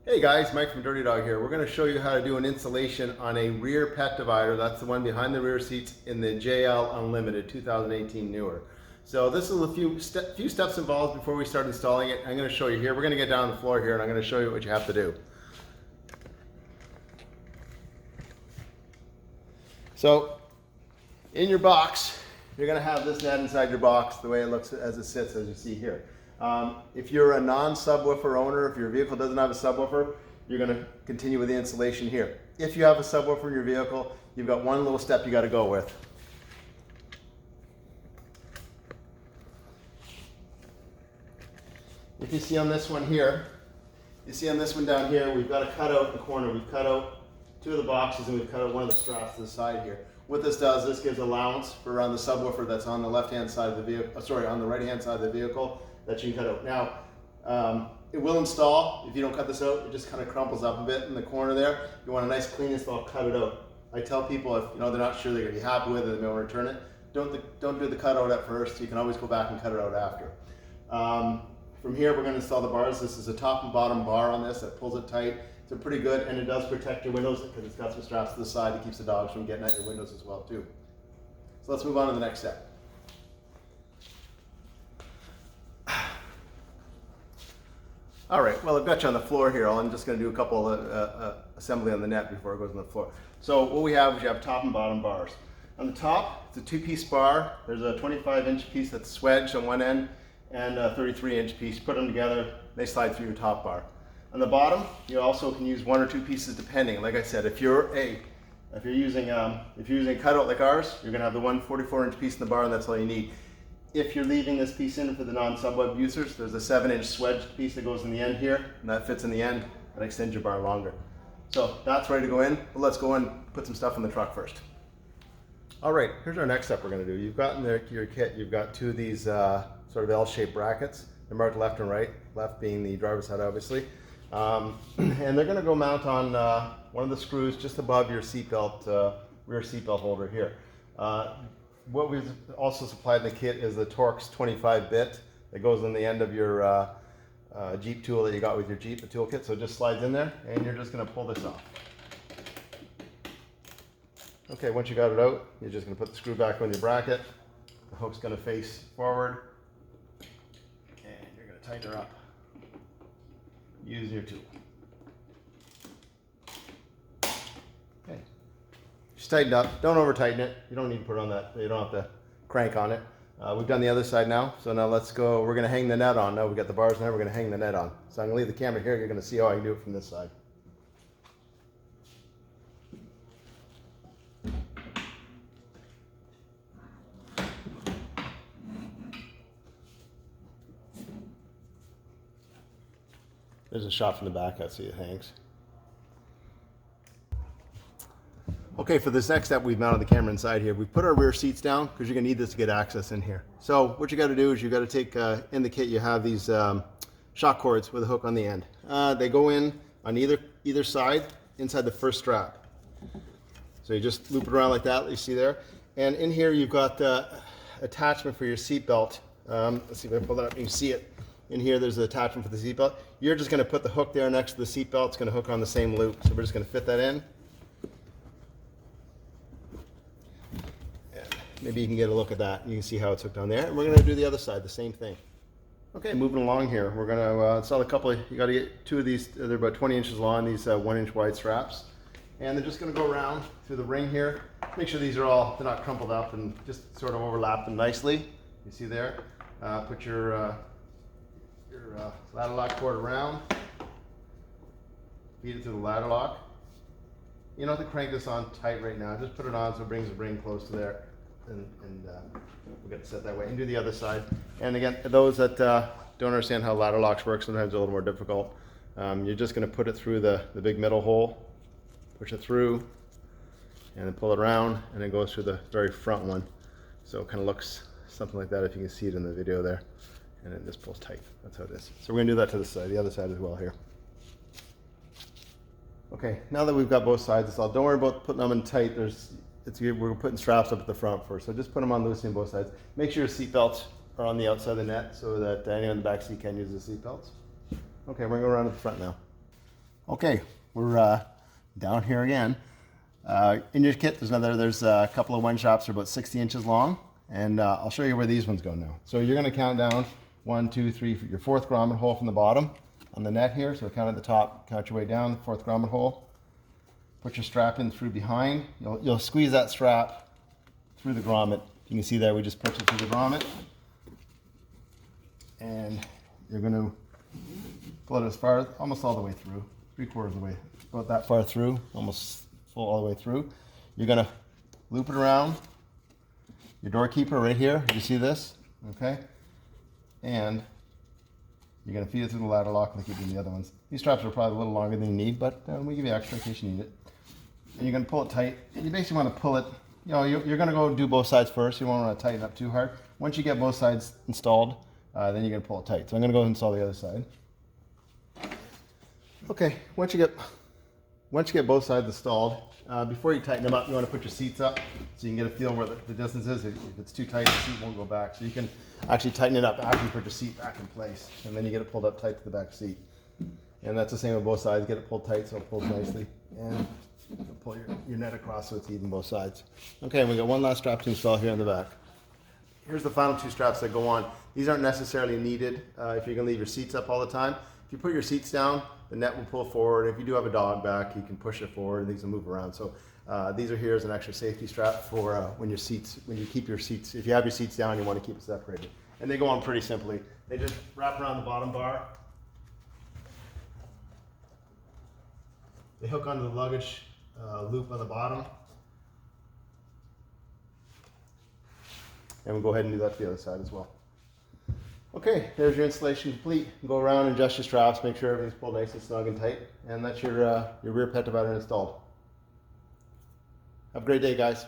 Hey guys, Mike from Dirtydog here. We're going to show you how to do an installation on a rear pet divider. That's the one behind the rear seats in the JL Unlimited 2018 newer. So this is a few steps involved before we start installing it. I'm going to show you here. We're going to get down on the floor here and I'm going to show you what you have to do. So in your box, you're going to have this net inside your box the way it looks as it sits, as you see here. If you're a non-subwoofer owner, if your vehicle doesn't have a subwoofer, you're going to continue with the installation here. If you have a subwoofer in your vehicle, you've got one little step you got to go with. If you see on this one here, you see on this one down here, we've got a cutout in the corner. We've cut out two of the boxes and we've cut out one of the straps to the side here. What this does, this gives allowance for around the subwoofer that's on the left-hand side of the vehicle, on the right-hand side of the vehicle that you can cut out. Now, it will install. If you don't cut this out, it just kind of crumples up a bit in the corner there. You want a nice clean install, cut it out. I tell people if they're not sure they're going to be happy with it, they may want to return it. Don't do the cutout at first. You can always go back and cut it out after. From here, we're going to install the bars. This is a top and bottom bar on this that pulls it tight. It's pretty good, and it does protect your windows because it's got some straps to the side that keeps the dogs from getting at your windows as well too. So let's move on to the next step. All right, well, I've got you on the floor here. I'm just going to do a couple assembly on the net before it goes on the floor. So what we have is you have top and bottom bars. On the top, it's a two-piece bar. There's a 25-inch piece that's swedged on one end and a 33-inch piece. Put them together, they slide through your top bar. On the bottom, you also can use one or two pieces depending. Like I said, if you're using a cutout like ours, you're going to have the one 44-inch piece in the bar, and that's all you need. If you're leaving this piece in for the non-subwoofer users, there's a 7-inch swedged piece that goes in the end here, and that fits in the end and extends your bar longer. So that's ready to go in, but let's go and put some stuff in the truck first. All right, here's our next step we're going to do. You've got in your kit, you've got two of these sort of L-shaped brackets. They're marked left and right, left being the driver's side obviously. And they're going to go mount on one of the screws just above your seatbelt, rear seatbelt holder here. What we've also supplied in the kit is the Torx 25 bit that goes on the end of your Jeep tool that you got with your Jeep, the toolkit. So it just slides in there and you're just going to pull this off. Okay, once you got it out, you're just going to put the screw back on your bracket. The hook's going to face forward and you're going to tighten her up using your tool. Okay. Just tighten up. Don't over tighten it. You don't need to put it on that. You don't have to crank on it. We've done the other side now. So now let's go. We're going to hang the net on. Now we've got the bars now. We're going to hang the net on. So I'm going to leave the camera here. You're going to see how I can do it from this side. There's a shot from the back. I see it hangs. Okay, for this next step, we've mounted the camera inside here. We've put our rear seats down because you're going to need this to get access in here. So what you got to do is you got to take, in the kit, you have these shock cords with a hook on the end. They go in on either side inside the first strap. So you just loop it around like that, you see there. And in here you've got the attachment for your seat belt. Let's see if I can pull that up, you can see it. In here, there's an attachment for the seatbelt. You're just going to put the hook there next to the seatbelt. It's going to hook on the same loop. So we're just going to fit that in. And maybe you can get a look at that. You can see how it's hooked on there. And we're going to do the other side, the same thing. Okay, moving along here. We're going to install a couple you got to get two of these. They're about 20 inches long, these 1-inch wide straps. And they're just going to go around through the ring here. Make sure these are they're not crumpled up and just sort of overlap them nicely. You see there? Put your ladder lock cord around, feed it through the ladder lock. You don't have to crank this on tight right now, just put it on so it brings the ring close to there, and we'll get it set that way. And do the other side. And again, those that don't understand how ladder locks work, sometimes they're a little more difficult. You're just going to put it through the big middle hole, push it through, and then pull it around, and it goes through the very front one. So it kind of looks something like that if you can see it in the video there. And it just pulls tight. That's how it is. So we're going to do that to the side, the other side as well here. Okay, now that we've got both sides installed, don't worry about putting them in tight. We're putting straps up at the front first, so just put them on loosely on both sides. Make sure your seat belts are on the outside of the net so that anyone in the back seat can use the seat belts. Okay, we're going to go around to the front now. Okay, we're down here again. In your kit, there's a couple of one shops that are about 60 inches long, and I'll show you where these ones go now. So you're going to count down 1, 2, 3, your fourth grommet hole from the bottom on the net here. So count at the top, count your way down, fourth grommet hole. Put your strap in through behind. You'll squeeze that strap through the grommet. You can see there we just pushed it through the grommet, and you're going to pull it as far, almost all the way through, 3/4 of the way, about that far through, almost full all the way through. You're going to loop it around your door keeper right here. You see this? Okay. And you're going to feed it through the ladder lock like you do the other ones. These straps are probably a little longer than you need, but we give you extra in case you need it. And you're going to pull it tight. And you basically want to pull it, you're going to go do both sides first. You won't want to tighten up too hard. Once you get both sides installed, then you're going to pull it tight. So I'm going to go install the other side. Okay, once you get both sides installed, before you tighten them up, you want to put your seats up so you can get a feel where the distance is. If it's too tight, the seat won't go back. So you can actually tighten it up after you put your seat back in place, and then you get it pulled up tight to the back seat. And that's the same with both sides. Get it pulled tight so it pulls nicely, and pull your net across so it's even both sides. Okay, we got one last strap to install here in the back. Here's the final two straps that go on. These aren't necessarily needed if you're going to leave your seats up all the time. If you put your seats down, the net will pull forward. If you do have a dog back, you can push it forward and these will move around. So these are here as an extra safety strap for when you keep your seats, if you have your seats down, you want to keep it separated. And they go on pretty simply. They just wrap around the bottom bar. They hook onto the luggage loop on the bottom. And we'll go ahead and do that to the other side as well. Okay, there's your installation complete. Go around and adjust your straps, make sure everything's pulled nice and snug and tight, and that's your rear pet divider installed. Have a great day, guys.